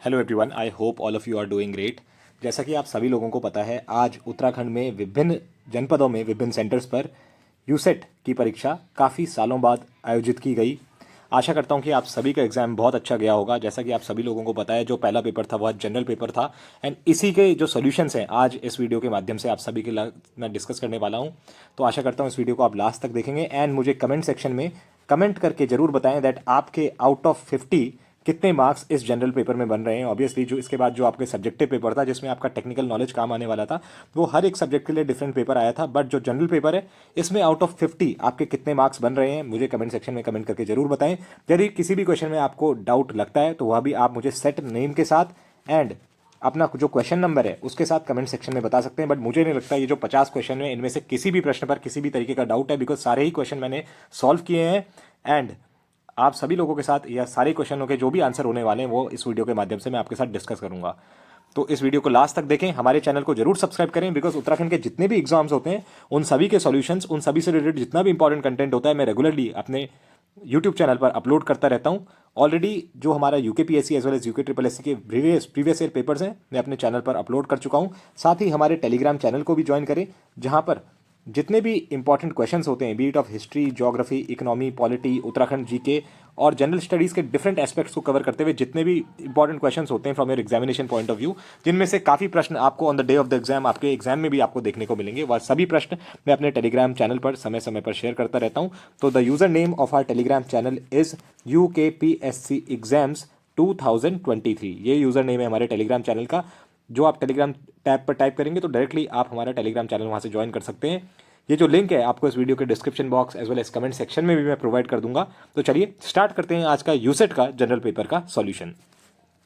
Hello everyone, I hope all of you are doing great. जैसा कि आप सभी लोगों को पता है, आज उत्तराखंड में विभिन्न जनपदों में विभिन्न सेंटर्स पर यूसेट की परीक्षा काफ़ी सालों बाद आयोजित की गई। आशा करता हूं कि आप सभी का एग्ज़ाम बहुत अच्छा गया होगा। जैसा कि आप सभी लोगों को पता है, जो पहला पेपर था वह जनरल पेपर था एंड इसी के जो सॉल्यूशंस हैं आज इस वीडियो के माध्यम से आप सभी के मैं डिस्कस करने वाला हूं। तो आशा करता हूं इस वीडियो को आप लास्ट तक देखेंगे एंड मुझे कमेंट सेक्शन में कमेंट करके जरूर बताएं दैट आपके आउट ऑफ 50 कितने मार्क्स इस जनरल पेपर में बन रहे हैं। ऑब्वियसली जो इसके बाद जो आपके सब्जेक्टिव पेपर था जिसमें आपका टेक्निकल नॉलेज काम आने वाला था, वो हर एक सब्जेक्ट के लिए डिफरेंट पेपर आया था, बट जो जनरल पेपर है इसमें आउट ऑफ 50 आपके कितने मार्क्स बन रहे हैं मुझे कमेंट सेक्शन में कमेंट करके जरूर बताएं। यदि किसी भी क्वेश्चन में आपको डाउट लगता है तो वह भी आप मुझे सेट नेम के साथ एंड अपना जो क्वेश्चन नंबर है उसके साथ कमेंट सेक्शन में बता सकते हैं। बट मुझे नहीं लगता ये जो 50 क्वेश्चन है इनमें से किसी भी प्रश्न पर किसी भी तरीके का डाउट है, बिकॉज सारे ही क्वेश्चन मैंने सॉल्व किए हैं एंड आप सभी लोगों के साथ या सारे क्वेश्चनों के जो भी आंसर होने वाले हैं वो इस वीडियो के माध्यम से मैं आपके साथ डिस्कस करूंगा। तो इस वीडियो को लास्ट तक देखें, हमारे चैनल को जरूर सब्सक्राइब करें, बिकॉज उत्तराखंड के जितने भी एग्जाम्स होते हैं उन सभी के सॉल्यूशंस, उन सभी से रिलेटेड जितना भी इंपॉर्टेंट कंटेंट होता है मैं रेगुलरली अपने यूट्यूब चैनल पर अपलोड करता रहता हूं। ऑलरेडी जो हमारा UKPSC as well as UK triple S C के प्रीवियस ईयर पेपर्स हैं मैं अपने चैनल पर अपलोड कर चुका हूं। साथ ही हमारे टेलीग्राम चैनल को भी ज्वाइन करें, जहां पर जितने भी इंपॉर्टेंट क्वेश्चंस होते हैं, beat of history, geography, economy, polity, Uttarakhand GK और जनरल स्टडीज़ के डिफरेंट एस्पेक्ट्स को कवर करते हुए जितने भी इंपॉर्टेंट क्वेश्चंस होते हैं from your examination point of view, जिनमें से काफ़ी प्रश्न आपको on the day of the exam आपके एग्जाम में भी आपको देखने को मिलेंगे, वह सभी प्रश्न मैं अपने टेलीग्राम चैनल पर समय समय पर शेयर करता रहता हूँ। तो the user name of our Telegram channel is UKPSC exams 2023। ये यूजर नेम है हमारे टेलीग्राम चैनल का। जो आप टेलीग्राम टैब पर टाइप करेंगे तो डायरेक्टली आप हमारा टेलीग्राम चैनल वहाँ से ज्वाइन कर सकते हैं। ये जो लिंक है आपको इस वीडियो के description box as well as comment section में भी मैं प्रोवाइड कर दूंगा। तो चलिए स्टार्ट करते हैं आज का यूसेट का जनरल पेपर का सॉल्यूशन।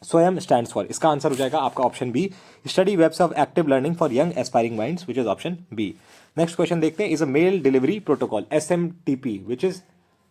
स्वयं स्टैंड्स फॉर, इसका आंसर हो जाएगा आपका option B, study webs of active learning for young aspiring minds, which is option B. Next question देखते हैं। Is a mail delivery protocol SMTP which is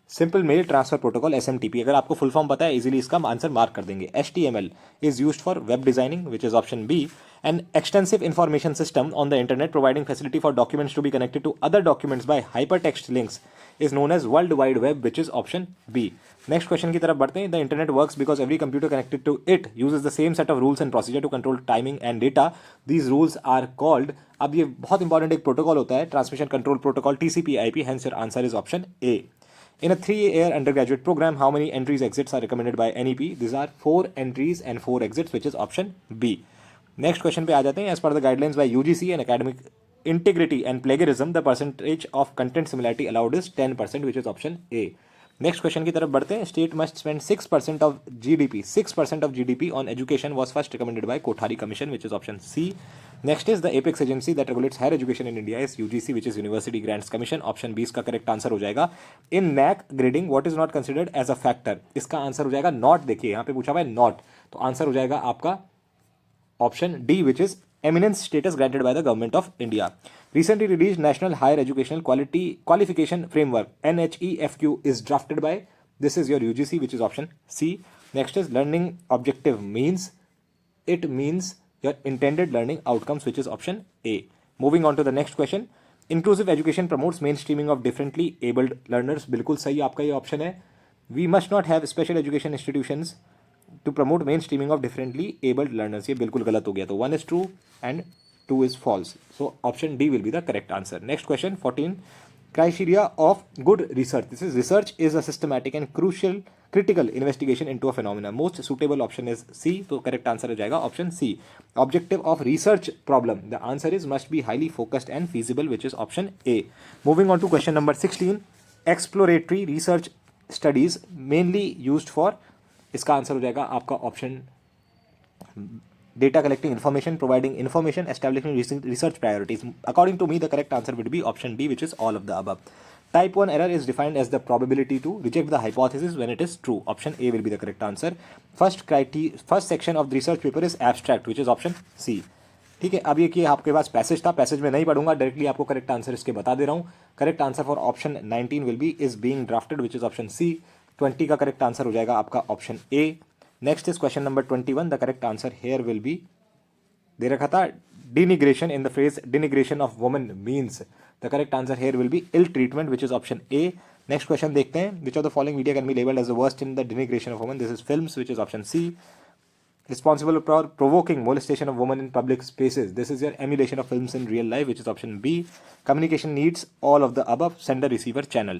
simple mail transfer protocol SMTP। अगर आपको full form पता है easily इसका answer mark कर देंगे। HTML is used for web designing which is option B. An extensive information system on the internet providing facility for documents to be connected to other documents by hypertext links is known as World Wide Web, which is option B. Next question की तरफ बढ़ते हैं। The internet works because every computer connected to it uses the same set of rules and procedure to control timing and data. These rules are called, अब ये बहुत important एक protocol होता है, transmission control protocol, TCP/IP, hence your answer is option A. In a 3-year undergraduate program, how many entries exits are recommended by NEP? These are 4 entries and 4 exits, which is option B. Next question पे आ जाते हैं। As per the guidelines by UGC and academic integrity and plagiarism the percentage of content similarity allowed is 10%, which is option A. Next question की तरफ बढ़ते हैं। State must spend 6% of GDP on education was first recommended by Kothari commission, which is option C. Next is the apex agency that regulates higher education in India is UGC, which is university grants commission, option B इसका correct answer हो जाएगा। In NAC grading what is not considered as a factor, इसका answer हो जाएगा not. देखिए यहाँ पे पूछा हुआ है नॉट, तो आंसर हो जाएगा आपका option D, which is eminence status granted by the government of India. Recently released National Higher Educational Qualification Framework NHEFQ is drafted by, this is your UGC, which is option C. Next is learning objective means, it means your intended learning outcomes, which is option A. Moving on to the next question. Inclusive education promotes mainstreaming of differently abled learners, बिल्कुल सही आपका ये option है। We must not have special education institutions to promote mainstreaming of differently abled learners, ये बिल्कुल गलत हो गया। तो 1 is true and 2 is false, so option D will be the correct answer. Next question 14, criteria of good research, this is research is a systematic and critical investigation into a phenomena, most suitable option is C, तो correct answer हो जाएगा option C. Objective of research problem, the answer is must be highly focused and feasible, which is option A. Moving on to question number 16, exploratory research studies mainly used for, इसका answer हो जाएगा आपका option data collecting information, providing information, establishing research priorities. According to me the correct answer will be option D, which is all of the above. Type 1 error is defined as the probability to reject the hypothesis when it is true. Option A will be the correct answer. First section of the research paper is abstract, which is option C. ठीक है, अब ये कि आपके पास passage था, passage में नहीं पढ़ूंगा, डायरेक्टली आपको करेक्ट आंसर इसके बता दे रहा हूँ। Correct answer for option 19 will be is being drafted, which is option C. 20 का करेक्ट आंसर हो जाएगा आपका option A. Next is question number 21, the correct answer here will be, दे रखा था denigration in the phrase denigration of women means, the correct answer here will be ill treatment, which is option A. Next question देखते हैं। Which of the following media can be labelled as the worst in the denigration of women, this is films, which is option C. responsible for provoking molestation of women in public spaces. This is your emulation of films in real life, which is option B. Communication needs all of the above, sender receiver channel.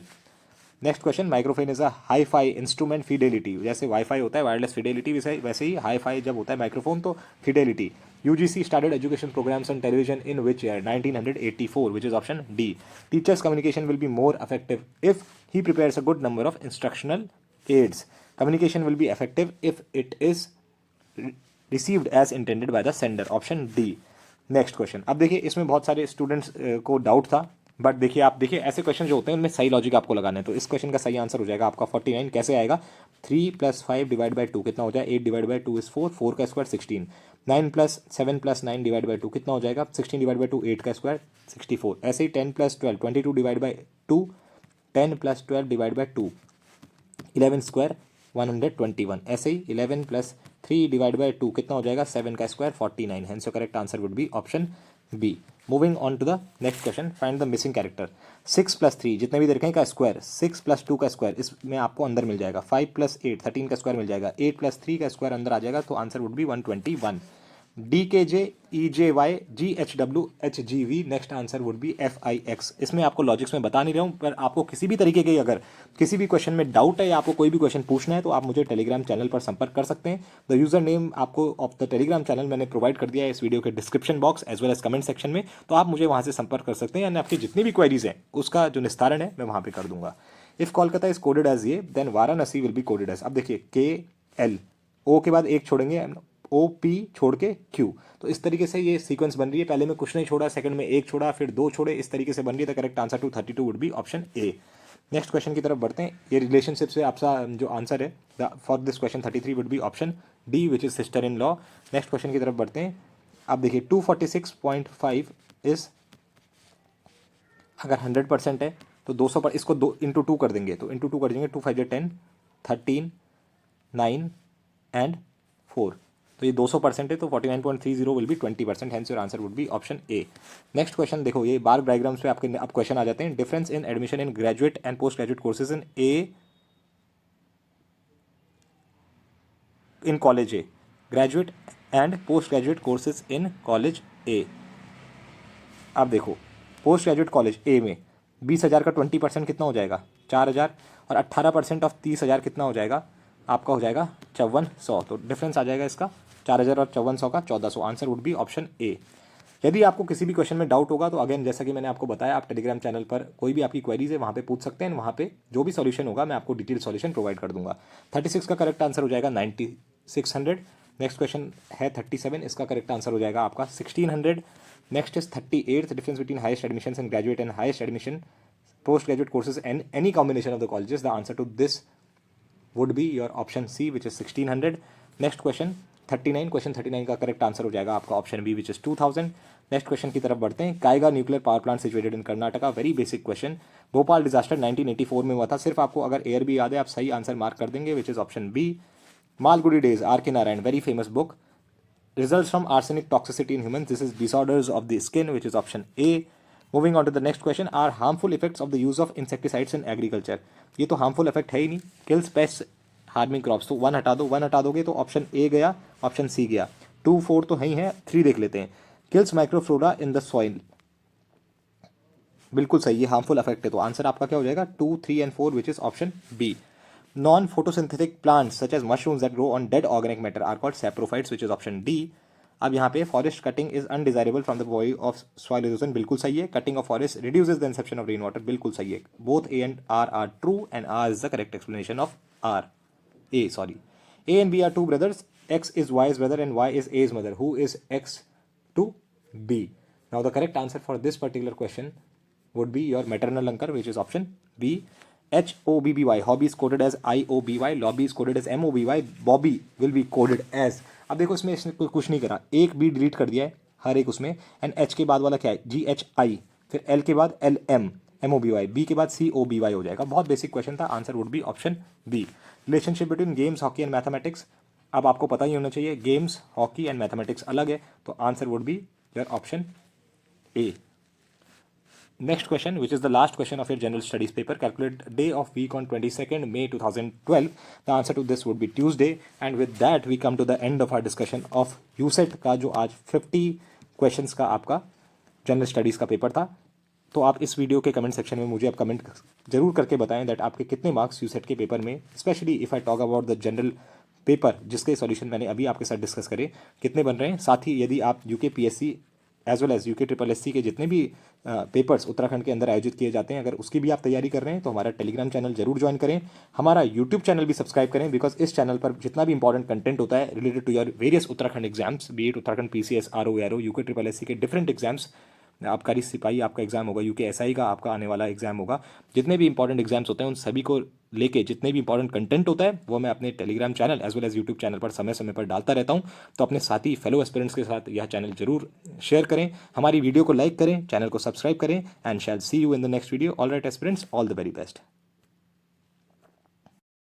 Next question, microphone is a hi fi instrument Fidelity. जैसे wifi होता है wireless Fidelity, वैसे ही hi fi जब होता है microphone तो Fidelity. UGC started education programs on television in which year? 1984, which is option D. Teachers' communication will be more effective if he prepares a good number of instructional aids. Communication will be effective if it is received as intended by the sender. Option D. Next question. अब देखिए इसमें बहुत सारे students को doubt था, but देखिए आप देखिए ऐसे क्वेश्चन जो होते हैं उनमें सही लॉजिक आपको लगाना है. तो इस क्वेश्चन का सही आंसर हो जाएगा आपका 49. कैसे आएगा? 3 + 5 / 2 कितना हो जाए? 8 / 2 इज 4, 4 का स्क्वायर 16. 9 + 7 + 9 / 2 कितना हो जाएगा? 16 / 2 8 का स्क्वायर 64. ऐसे ही 10 + 12 22 / 2, 10 + 12 / 2 11 स्क्वायर 121. ऐसे ही 11 + 3 / 2 कितना हो जाएगा? 7 का square 49. Hence your correct answer would be option B. Moving on to the next question, find the missing character. 6 + 3 जितने भी देखें का स्क्वायर, 6 + 2 का स्क्वायर इसमें आपको अंदर मिल जाएगा. 5 + 8 13 का स्क्वायर मिल जाएगा. 8 + 3 का स्क्वायर अंदर आ जाएगा, तो answer would B 121. DKJ EJY GHW HGV, next answer would B FIX. इसमें आपको लॉजिक्स में बता नहीं रहा हूँ, पर आपको किसी भी तरीके के अगर किसी भी क्वेश्चन में डाउट है या आपको कोई भी क्वेश्चन पूछना है तो आप मुझे टेलीग्राम चैनल पर संपर्क कर सकते हैं. द यूजर नेम आपको ऑफ द टेलीग्राम चैनल मैंने प्रोवाइड कर दिया है इस वीडियो के description box as well as comment section में, तो आप मुझे वहाँ से संपर्क कर सकते हैं. यानी आपकी जितनी भी क्वेरीज हैं उसका जो निस्तारण है मैं वहाँ पर कर दूंगा. If Kolkata is coded as ये, then Varanasi will be coded as. अब देखिए KL, O के बाद एक छोड़ेंगे, OP छोड़ के Q. तो इस तरीके से ये सीक्वेंस बन रही है. पहले में कुछ नहीं छोड़ा, सेकंड में एक छोड़ा, फिर 2 छोड़े, इस तरीके से बन रही है. The correct answer to 32 would be option A. Next question की तरफ बढ़ते हैं. ये रिलेशनशिप से आपका जो आंसर है for this question 33 would be option D, which is sister in law. Next question की तरफ बढ़ते हैं. आप देखिए 246.5 इज, अगर 100% है तो 200 पर इसको 2 × 2 कर देंगे, तो × 2 कर देंगे. 2 5 10, 13, 9 एंड 4. तो ये 200% है, तो 49.30 will be 20%. Hence your answer would be option A. Next question देखो, ये बार डायग्राम्स पे आपके अब क्वेश्चन आ जाते हैं. Difference in admission in graduate and post graduate courses in college A. Graduate and post graduate courses in college A. अब देखो पोस्ट ग्रेजुएट कॉलेज ए में 20,000 का 20% कितना हो जाएगा? 4,000. और 18% ऑफ 30,000 कितना हो जाएगा? आपका हो जाएगा 5400. तो डिफरेंस आ जाएगा इसका 4,000 और 5400 का 1400. आंसर वुड बी ऑप्शन ए. यदि आपको किसी भी क्वेश्चन में डाउट होगा तो अगेन जैसा कि मैंने आपको बताया, आप टेलीग्राम चैनल पर कोई भी आपकी क्वेरीज है वहाँ पे पूछ सकते हैं. वहाँ पे जो भी सॉल्यूशन होगा मैं आपको डिटेल सॉल्यूशन प्रोवाइड कर दूंगा. 36 का करेक्ट आंसर हो जाएगा 9600. नेक्स्ट क्वेश्चन है 37, इसका करेक्ट आंसर हो जाएगा आपका 1600. Next is 38, difference between highest admission in graduate and highest admission post graduate courses and any combination of the colleges. The answer to this would be your option C, which is 1600. Next question 39, question 39 का correct answer हो जाएगा आपका option B, which is 2000. Next question की तरफ बढ़ते हैं. Kaiga nuclear power plant situated in Karnataka. Very basic question. Bhopal disaster 1984 में हुआ था. सिर्फ आपको अगर एयर भी याद है आप सही आंसर मार्क कर देंगे, which is option B. Malgudi days, R.K. Narayan, very famous book. Results from arsenic toxicity in humans, this is disorders of the skin, which is option A. Moving on to the next question, are harmful effects of the use of insecticides in agriculture. ये तो harmful effect है ही नहीं. Kills pests, harming crops. तो 1 हटा दो, 1 हटा दोगे तो ऑप्शन ए गया, ऑप्शन सी गया. 2 4 तो है ही है, 3 देख लेते हैं. Kills microflora in the soil. बिल्कुल सही है, हार्मफुल इफेक्ट है. तो आंसर आपका क्या हो जाएगा? 2 3 and 4, which is option B. Non photosynthetic plants such as mushrooms that grow on dead organic matter are called saprophytes, which is option D. अब यहाँ पे forest cutting is undesirable from the body of soil erosion, बिल्कुल सही है. Cutting of forest reduces the inception of rain water, बिल्कुल सही है. Both A and R are true and R is the correct explanation of are. A sorry, A and B are two brothers. X is Y's brother and y is a's mother. Who is x to b? Now the correct answer for this particular question would be your maternal uncle, which is option B. HOBBY, hobby is coded as IOBY, lobby is coded as MOBY, Bobby will be coded as. अब देखो इसमें इसने कुछ नहीं करा, एक B delete कर दिया है हर एक उसमें. एंड एच के बाद वाला क्या है? GHI, फिर एल के बाद LM, MOBY, बी के बाद COBY हो जाएगा. बहुत बेसिक क्वेश्चन था. Answer would be option B. Relationship between games, hockey and mathematics. अब आपको पता ही होना चाहिए गेम्स, हॉकी एंड मैथमेटिक्स अलग है, तो answer would be your option A. Next question, which is the last question of your general studies paper, calculate day of week on 22nd May 2012. The answer to this would be Tuesday. And with that we come to the end of our discussion of USET का जो आज 50 questions का आपका general studies का paper था. तो आप इस वीडियो के कमेंट सेक्शन में मुझे आप कमेंट जरूर करके बताएं दैट आपके कितने मार्क्स यूसेट के पेपर में, specially if I talk about the general paper जिसके सॉल्यूशन मैंने अभी आपके साथ डिस्कस करे, कितने बन रहे हैं. साथ ही यदि आप UK PSC as well as UK triple SC के जितने भी पेपर्स उत्तराखंड के अंदर आयोजित किए जाते हैं, अगर उसकी भी आप तैयारी कर रहे हैं तो हमारा टेलीग्राम चैनल जरूर ज्वाइन करें. हमारा यूट्यूब चैनल भी सब्सक्राइब करें, बिकॉज इस चैनल पर जितना भी इंपॉर्टेंट कंटेंट होता है related to your various Uttarakhand exams, be it Uttarakhand PCS, RO, ARO, UK triple SC के डिफरेंट एग्जाम्स, आबकारी सिपाही आपका एग्जाम होगा, यूके एसआई का आपका आने वाला एग्जाम होगा, जितने भी इंपॉर्टेंट एग्जाम्स होते हैं उन सभी को लेके जितने भी इंपॉर्टेंट कंटेंट होता है वो मैं अपने Telegram channel as well as YouTube channel पर समय समय पर डालता रहता हूं. तो अपने साथी फेलो एस्पिरेंट्स के साथ यह चैनल जरूर शेयर करें, हमारी वीडियो को लाइक करें, चैनल को सब्सक्राइब करें, and shall see you in the next video. All right aspirants, all the very best.